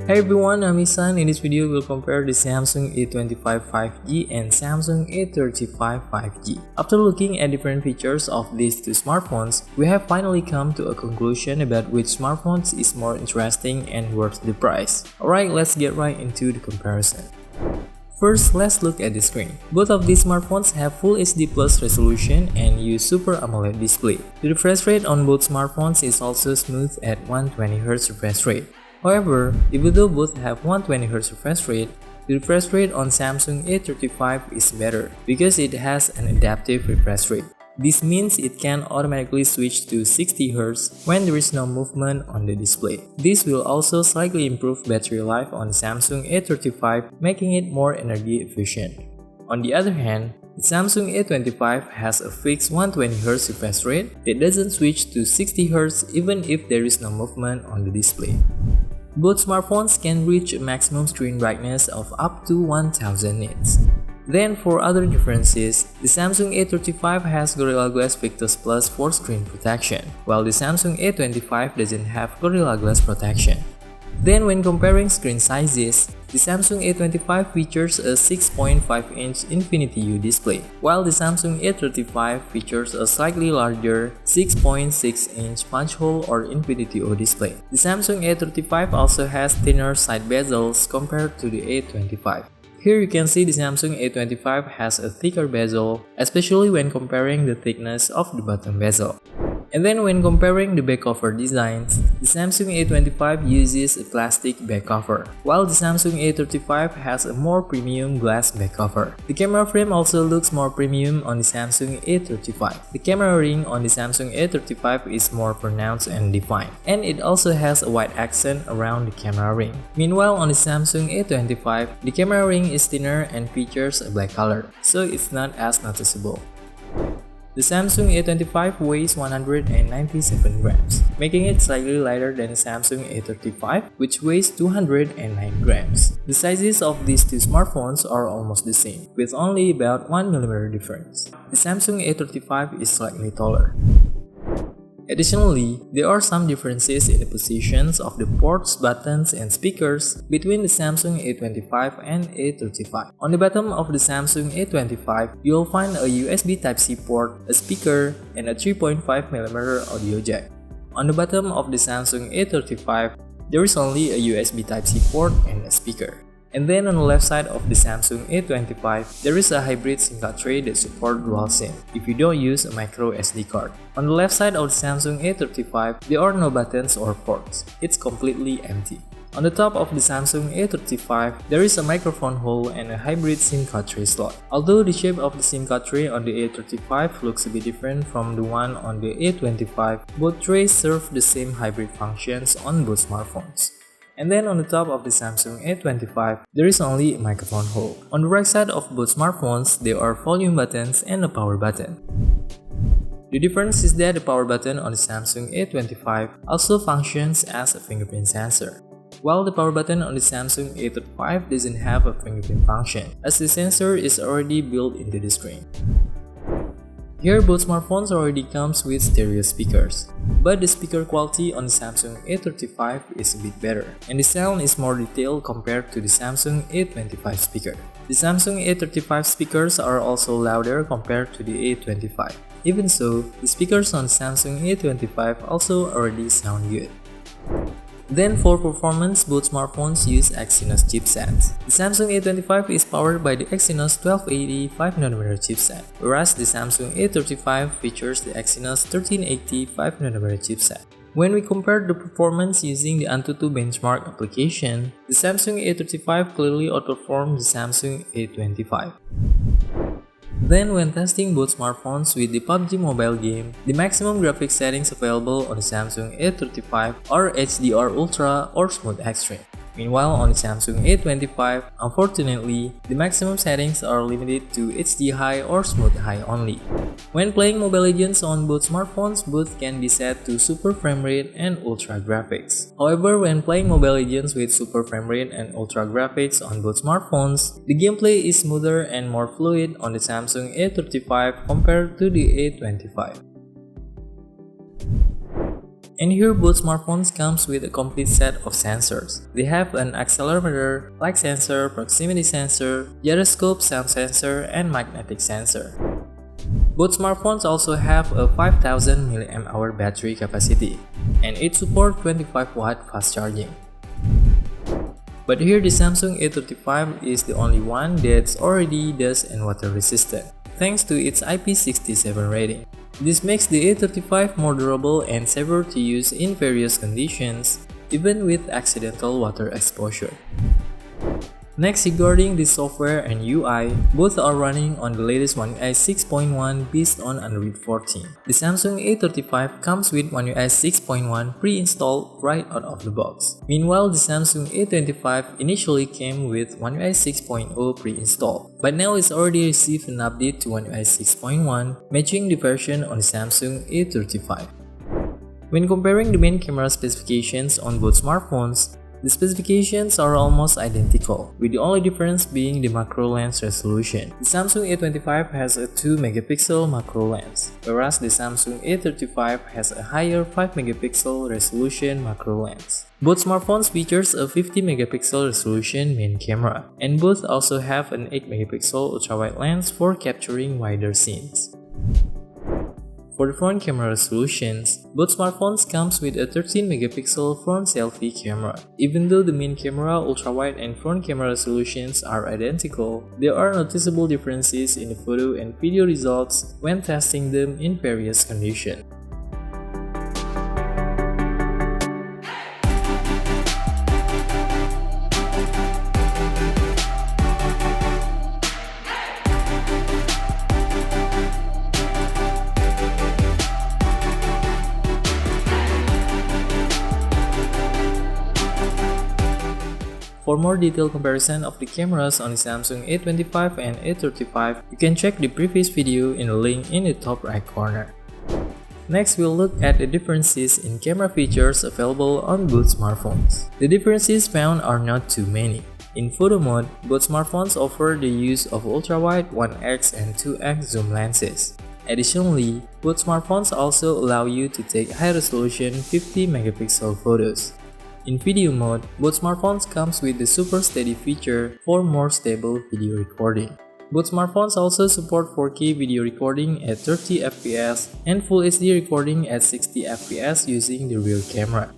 Hey everyone, I'm Isan. In this video, we'll compare the Samsung A25 5G and Samsung A35 5G. After looking at different features of these two smartphones, we have finally come to a conclusion about which smartphones is more interesting and worth the price. Alright, let's get right into the comparison. First, let's look at the screen. Both of these smartphones have Full HD Plus resolution and use Super AMOLED display. The refresh rate on both smartphones is also smooth at 120Hz refresh rate. However, even though both have 120Hz refresh rate, the refresh rate on Samsung A35 is better because it has an adaptive refresh rate. This means it can automatically switch to 60Hz when there is no movement on the display. This will also slightly improve battery life on Samsung A35, making it more energy efficient. On the other hand, the Samsung A25 has a fixed 120Hz refresh rate that doesn't switch to 60Hz even if there is no movement on the display. Both smartphones can reach a maximum screen brightness of up to 1000 nits. Then for other differences, the Samsung A35 has Gorilla Glass Victus Plus for screen protection, while the Samsung A25 doesn't have Gorilla Glass protection. Then when comparing screen sizes, the Samsung A25 features a 6.5-inch Infinity U display, while the Samsung A35 features a slightly larger 6.6-inch punch hole or Infinity O display. The Samsung A35 also has thinner side bezels compared to the A25. Here you can see the Samsung A25 has a thicker bezel, especially when comparing the thickness of the bottom bezel. And then when comparing the back cover designs, the Samsung A25 uses a plastic back cover, while the Samsung A35 has a more premium glass back cover. The camera frame also looks more premium on the Samsung A35. The camera ring on the Samsung A35 is more pronounced and defined, and it also has a white accent around the camera ring. Meanwhile, on the Samsung A25, the camera ring is thinner and features a black color, so it's not as noticeable. The Samsung A25 weighs 197 grams, making it slightly lighter than the Samsung A35, which weighs 209 grams. The sizes of these two smartphones are almost the same, with only about 1mm difference. The Samsung A35 is slightly taller. Additionally, there are some differences in the positions of the ports, buttons, and speakers between the Samsung A25 and A35. On the bottom of the Samsung A25, you'll find a USB Type-C port, a speaker, and a 3.5mm audio jack. On the bottom of the Samsung A35, there is only a USB Type-C port and a speaker. And then on the left side of the Samsung A25, there is a hybrid SIM card tray that supports dual SIM if you don't use a micro SD card. On the left side of the Samsung A35, there are no buttons or ports. It's completely empty. On the top of the Samsung A35, there is a microphone hole and a hybrid SIM card tray slot. Although the shape of the SIM card tray on the A35 looks a bit different from the one on the A25, both trays serve the same hybrid functions on both smartphones. And then on the top of the Samsung A25, there is only a microphone hole. On the right side of both smartphones, there are volume buttons and a power button. The difference is that the power button on the Samsung A25 also functions as a fingerprint sensor, while the power button on the Samsung A35 doesn't have a fingerprint function, as the sensor is already built into the screen. Here, both smartphones already comes with stereo speakers, but the speaker quality on the Samsung A35 is a bit better, and the sound is more detailed compared to the Samsung A25 speaker. The Samsung A35 speakers are also louder compared to the A25. Even so, the speakers on the Samsung A25 also already sound good. Then for performance, both smartphones use Exynos chipsets. The Samsung A25 is powered by the Exynos 1280 5nm chipset, whereas the Samsung A35 features the Exynos 1380 5nm chipset. When we compare the performance using the AnTuTu benchmark application, the Samsung A35 clearly outperforms the Samsung A25. Then when testing both smartphones with the PUBG mobile game, the maximum graphics settings available on the Samsung A35 are HDR Ultra or Smooth Extreme. Meanwhile, on the Samsung A25, unfortunately, the maximum settings are limited to HD High or Smooth High only. When playing Mobile Legends on both smartphones, both can be set to Super Frame Rate and Ultra Graphics. However, when playing Mobile Legends with Super Frame Rate and Ultra Graphics on both smartphones, the gameplay is smoother and more fluid on the Samsung A35 compared to the A25. And here both smartphones comes with a complete set of sensors. They have an accelerometer, light sensor, proximity sensor, gyroscope, sound sensor, and magnetic sensor. Both smartphones also have a 5000 mAh battery capacity, and it supports 25W fast charging. But here the Samsung A35 is the only one that's already dust and water resistant, thanks to its IP67 rating. This makes the A35 more durable and safer to use in various conditions, even with accidental water exposure. Next, regarding the software and UI, both are running on the latest One UI 6.1 based on Android 14. The Samsung A35 comes with One UI 6.1 pre-installed right out of the box. Meanwhile, the Samsung A25 initially came with One UI 6.0 pre-installed, but now it's already received an update to One UI 6.1, matching the version on the Samsung A35. When comparing the main camera specifications on both smartphones, the specifications are almost identical, with the only difference being the macro lens resolution. The Samsung A25 has a 2-megapixel macro lens, whereas the Samsung A35 has a higher 5-megapixel resolution macro lens. Both smartphones features a 50-megapixel resolution main camera, and both also have an 8-megapixel ultra-wide lens for capturing wider scenes. For the front camera resolutions, both smartphones comes with a 13-megapixel front selfie camera. Even though the main camera, ultra-wide and front camera resolutions are identical, there are noticeable differences in the photo and video results when testing them in various conditions. For more detailed comparison of the cameras on the Samsung A25 and A35, you can check the previous video in the link in the top right corner. Next, we'll look at the differences in camera features available on both smartphones. The differences found are not too many. In photo mode, both smartphones offer the use of ultra-wide 1x and 2x zoom lenses. Additionally, both smartphones also allow you to take high-resolution 50-megapixel photos. In video mode, both smartphones comes with the Super Steady feature for more stable video recording. Both smartphones also support 4K video recording at 30 fps and Full HD recording at 60 fps using the rear camera.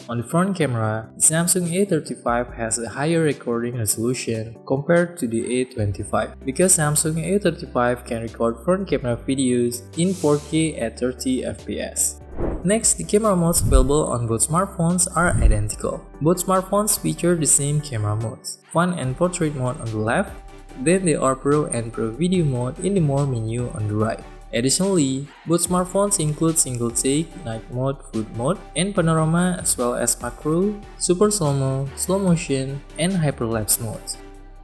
On the front camera, the Samsung A35 has a higher recording resolution compared to the A25 because Samsung A35 can record front camera videos in 4K at 30 fps. Next, the camera modes available on both smartphones are identical. Both smartphones feature the same camera modes, Fun and Portrait mode on the left, then there are Pro and Pro Video mode in the More menu on the right. Additionally, both smartphones include single take, night mode, food mode, and panorama as well as macro, super slow-mo, slow motion, and hyperlapse modes.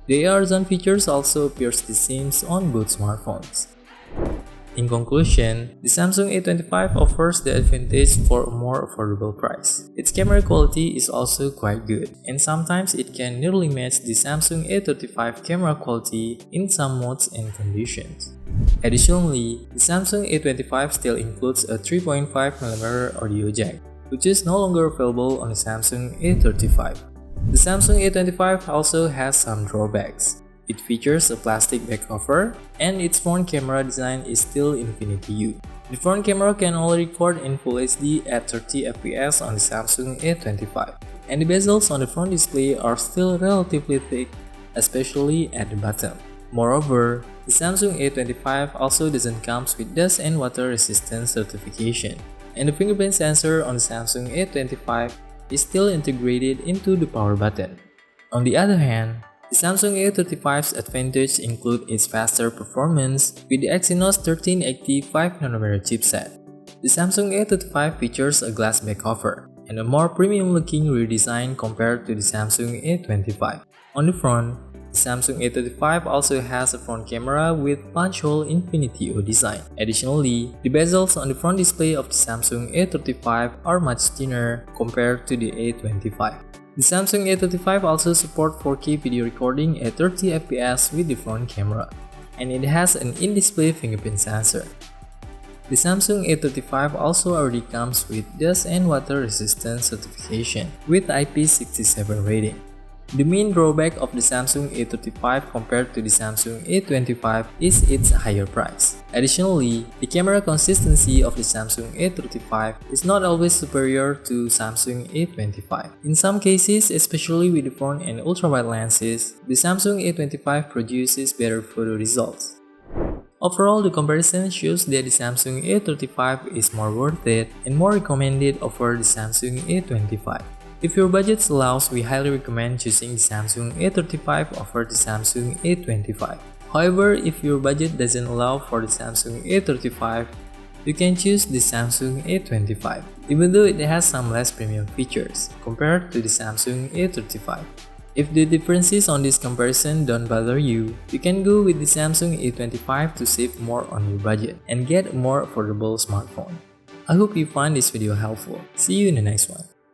The AR zone features also appears the same on both smartphones. In conclusion, the Samsung A25 offers the advantage for a more affordable price. Its camera quality is also quite good, and sometimes it can nearly match the Samsung A35 camera quality in some modes and conditions. Additionally, the Samsung A25 still includes a 3.5mm audio jack, which is no longer available on the Samsung A35. The Samsung A25 also has some drawbacks. It features a plastic back cover, and its front camera design is still Infinity U. The front camera can only record in Full HD at 30 fps on the Samsung A25, and the bezels on the front display are still relatively thick, especially at the bottom. Moreover, the Samsung A25 also doesn't come with dust and water resistance certification, and the fingerprint sensor on the Samsung A25 is still integrated into the power button. On the other hand, the Samsung A35's advantages include its faster performance with the Exynos 1380 5nm chipset. The Samsung A35 features a glass back cover and a more premium-looking rear design compared to the Samsung A25. On the front, the Samsung A35 also has a front camera with punch-hole Infinity U design. Additionally, the bezels on the front display of the Samsung A35 are much thinner compared to the A25. The Samsung A35 also supports 4K video recording at 30 fps with the front camera, and it has an in-display fingerprint sensor. The Samsung A35 also already comes with dust and water resistance certification with IP67 rating. The main drawback of the Samsung A35 compared to the Samsung A25 is its higher price. Additionally, the camera consistency of the Samsung A35 is not always superior to Samsung A25. In some cases, especially with the front and ultrawide lenses, the Samsung A25 produces better photo results. Overall, the comparison shows that the Samsung A35 is more worth it and more recommended over the Samsung A25. If your budget allows, we highly recommend choosing the Samsung A35 over the Samsung A25. However, if your budget doesn't allow for the Samsung A35, you can choose the Samsung A25, even though it has some less premium features compared to the Samsung A35. If the differences on this comparison don't bother you, you can go with the Samsung A25 to save more on your budget and get a more affordable smartphone. I hope you find this video helpful. See you in the next one.